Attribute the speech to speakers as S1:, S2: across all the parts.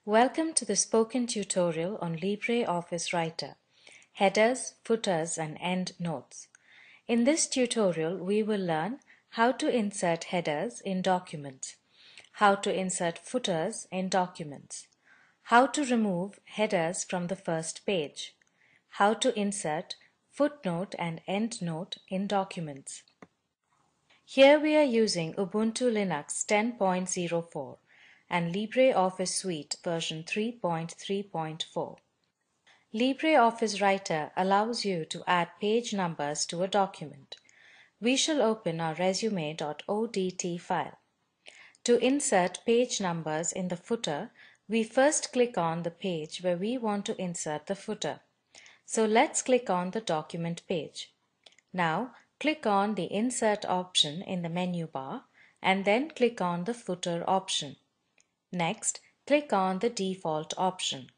S1: Welcome to the spoken tutorial on LibreOffice Writer, Headers, Footers and Endnotes. In this tutorial, we will learn how to insert headers in documents, how to insert footers in documents, how to remove headers from the first page, how to insert footnote and endnote in documents. Here we are using Ubuntu Linux 10.04 and LibreOffice Suite version 3.3.4. LibreOffice Writer allows you to add page numbers to a document. We shall open our resume.odt file. To insert page numbers in the footer, we first click on the page where we want to insert the footer. So let's click on the document page. Now, click on the Insert option in the menu bar and then click on the Footer option. Next, click on the Default option.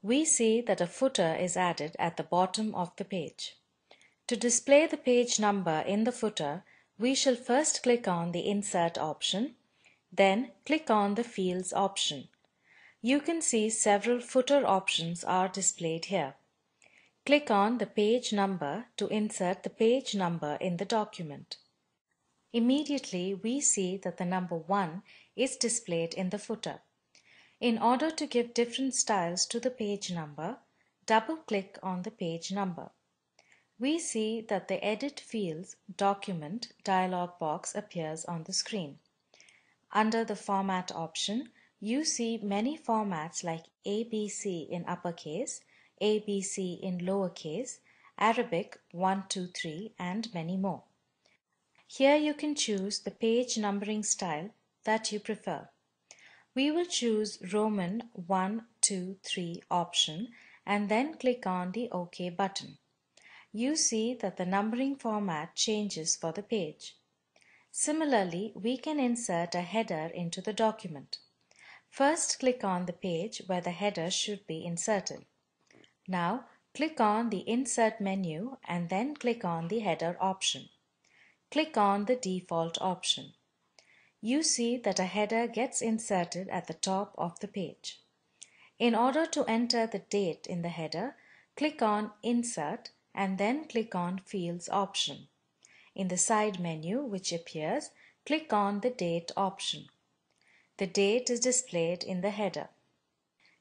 S1: We see that a footer is added at the bottom of the page. To display the page number in the footer, we shall first click on the Insert option, then click on the Fields option. You can see several footer options are displayed here. Click on the page number to insert the page number in the document. Immediately, we see that the number 1 is displayed in the footer. In order to give different styles to the page number, double-click on the page number. We see that the Edit Fields Document dialog box appears on the screen. Under the Format option, you see many formats like ABC in uppercase, ABC in lowercase, Arabic 1, 2, 3, and many more. Here you can choose the page numbering style that you prefer. We will choose Roman 1, 2, 3 option and then click on the OK button. You see that the numbering format changes for the page. Similarly, we can insert a header into the document. First, click on the page where the header should be inserted. Now, click on the Insert menu and then click on the Header option. Click on the Default option. You see that a header gets inserted at the top of the page. In order to enter the date in the header, click on Insert and then click on Fields option. In the side menu which appears, click on the Date option. The date is displayed in the header.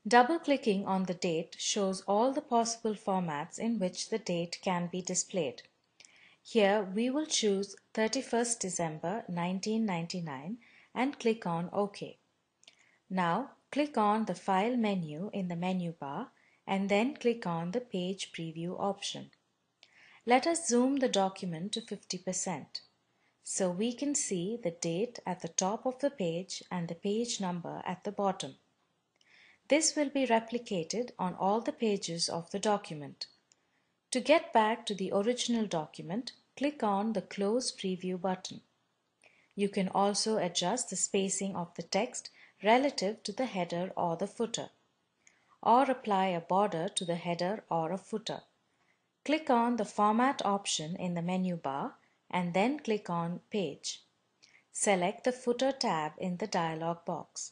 S1: Double-clicking on the date shows all the possible formats in which the date can be displayed. Here we will choose 31st December 1999 and click on OK. Now click on the File menu in the menu bar and then click on the Page Preview option. Let us zoom the document to 50% so we can see the date at the top of the page and the page number at the bottom. This will be replicated on all the pages of the document. To get back to the original document, click on the Close Preview button. You can also adjust the spacing of the text relative to the header or the footer, or apply a border to the header or a footer. Click on the Format option in the menu bar and then click on Page. Select the Footer tab in the dialog box.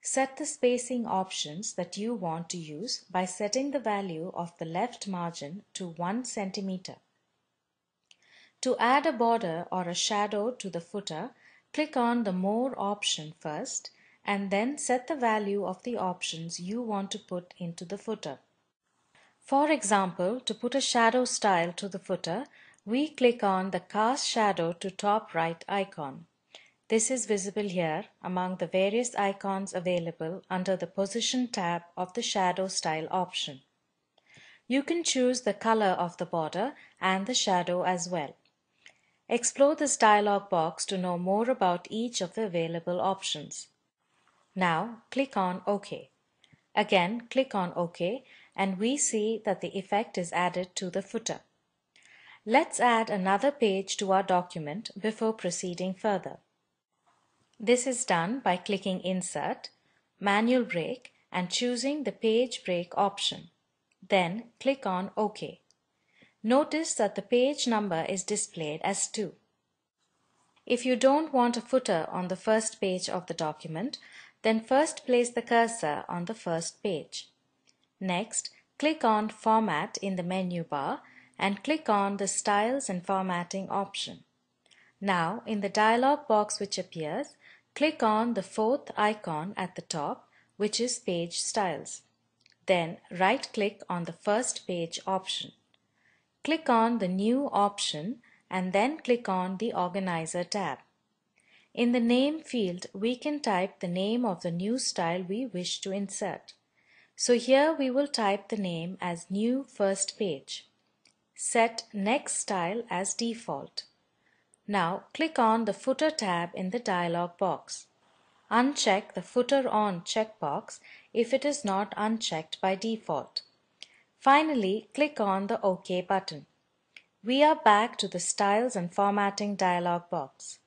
S1: Set the spacing options that you want to use by setting the value of the left margin to 1 cm. To add a border or a shadow to the footer, click on the More option first and then set the value of the options you want to put into the footer. For example, to put a shadow style to the footer, we click on the Cast Shadow to Top Right icon. This is visible here among the various icons available under the Position tab of the Shadow Style option. You can choose the color of the border and the shadow as well. Explore this dialog box to know more about each of the available options. Now click on OK. Again, click on OK and we see that the effect is added to the footer. Let's add another page to our document before proceeding further. This is done by clicking Insert, Manual Break and choosing the Page Break option. Then click on OK. Notice that the page number is displayed as 2. If you don't want a footer on the first page of the document, Then first place the cursor on the first page. Next, click on Format in the menu bar and click on the Styles and Formatting option. Now, in the dialog box which appears, click on the fourth icon at the top, which is Page Styles. Then right-click on the First Page option. Click on the New option and then click on the Organizer tab. In the Name field, we can type the name of the new style we wish to insert. So here we will type the name as New First Page. Set Next Style as default. Now click on the Footer tab in the dialog box. Uncheck the Footer On checkbox if it is not unchecked by default. Finally, click on the OK button. We are back to the Styles and Formatting dialog box.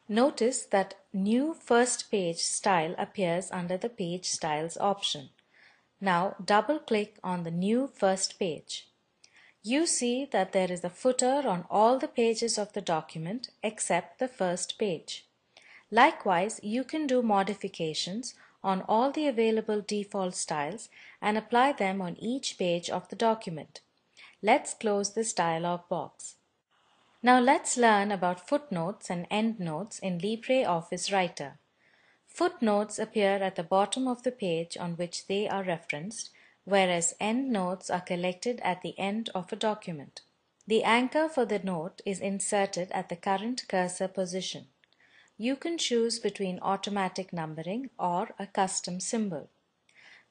S1: Notice that New First Page style appears under the Page Styles option. Now double-click on the New First Page. You see that there is a footer on all the pages of the document except the first page. Likewise, you can do modifications on all the available default styles and apply them on each page of the document. Let's close this dialog box. Now let's learn about footnotes and endnotes in LibreOffice Writer. Footnotes appear at the bottom of the page on which they are referenced, whereas endnotes are collected at the end of a document. The anchor for the note is inserted at the current cursor position. You can choose between automatic numbering or a custom symbol.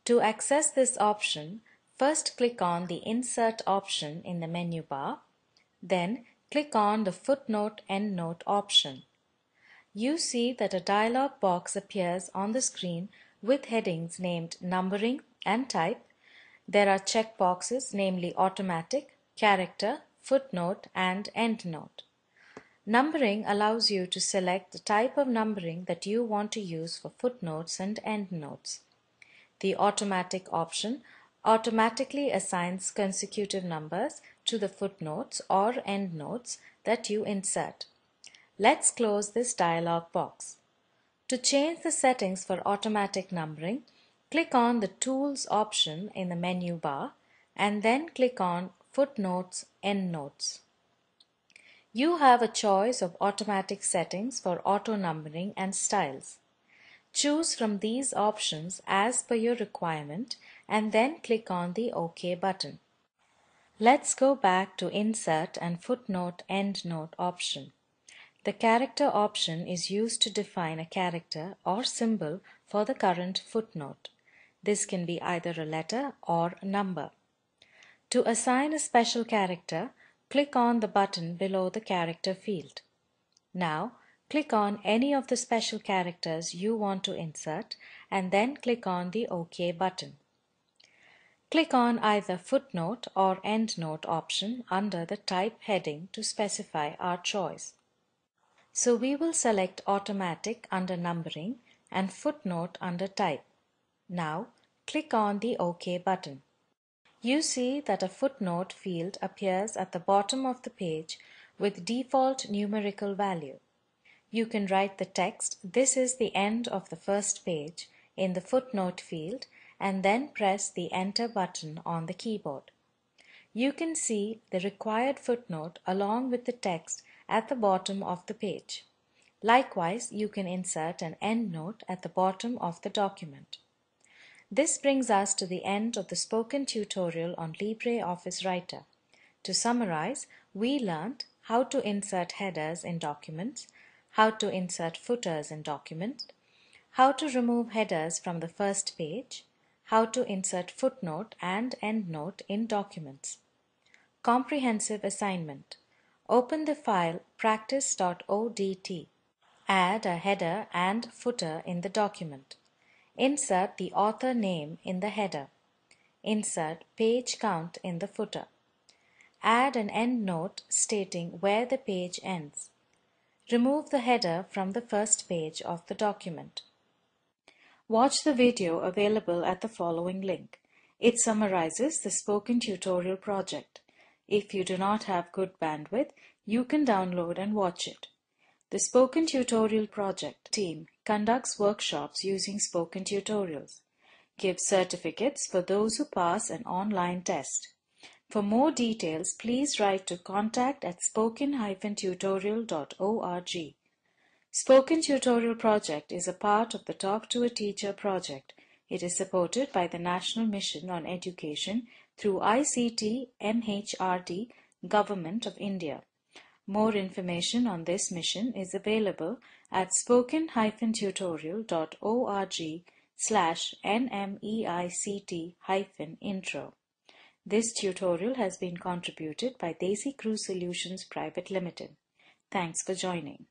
S1: To access this option, first click on the Insert option in the menu bar, then click on the Footnote Endnote option. You see that a dialog box appears on the screen with headings named Numbering and Type. There are checkboxes, namely Automatic, Character, Footnote, and Endnote. Numbering allows you to select the type of numbering that you want to use for footnotes and endnotes. The Automatic option automatically assigns consecutive numbers to the footnotes or endnotes that you insert. Let's close this dialog box. To change the settings for automatic numbering, click on the Tools option in the menu bar and then click on Footnotes Endnotes. You have a choice of automatic settings for auto numbering and styles. Choose from these options as per your requirement and then click on the OK button. Let's go back to Insert and Footnote Endnote option. The Character option is used to define a character or symbol for the current footnote. This can be either a letter or a number. To assign a special character, click on the button below the Character field. Now, click on any of the special characters you want to insert and then click on the OK button. Click on either Footnote or Endnote option under the Type heading to specify our choice. So we will select Automatic under Numbering and Footnote under Type. Now, click on the OK button. You see that a footnote field appears at the bottom of the page with default numerical value. You can write the text "This is the end of the first page" in the footnote field and then press the Enter button on the keyboard. You can see the required footnote along with the text at the bottom of the page. Likewise, you can insert an endnote at the bottom of the document. This brings us to the end of the spoken tutorial on LibreOffice Writer. To summarize, we learned how to insert headers in documents, how to insert footers in documents, how to remove headers from the first page, how to insert footnote and endnote in documents. Comprehensive assignment. Open the file practice.odt. Add a header and footer in the document. Insert the author name in the header. Insert page count in the footer. Add an endnote stating where the page ends. Remove the header from the first page of the document. Watch the video available at the following link. It summarizes the spoken tutorial project. If you do not have good bandwidth, you can download and watch it. The Spoken Tutorial Project team conducts workshops using spoken tutorials, gives certificates for those who pass an online test. For more details, please write to contact@spoken-tutorial.org. Spoken Tutorial Project is a part of the Talk to a Teacher project. It is supported by the National Mission on Education through ICT MHRD, Government of India. More information on this mission is available at spoken-tutorial.org/nmeict-intro. This tutorial has been contributed by Desi Crew Solutions Private Limited. Thanks for joining.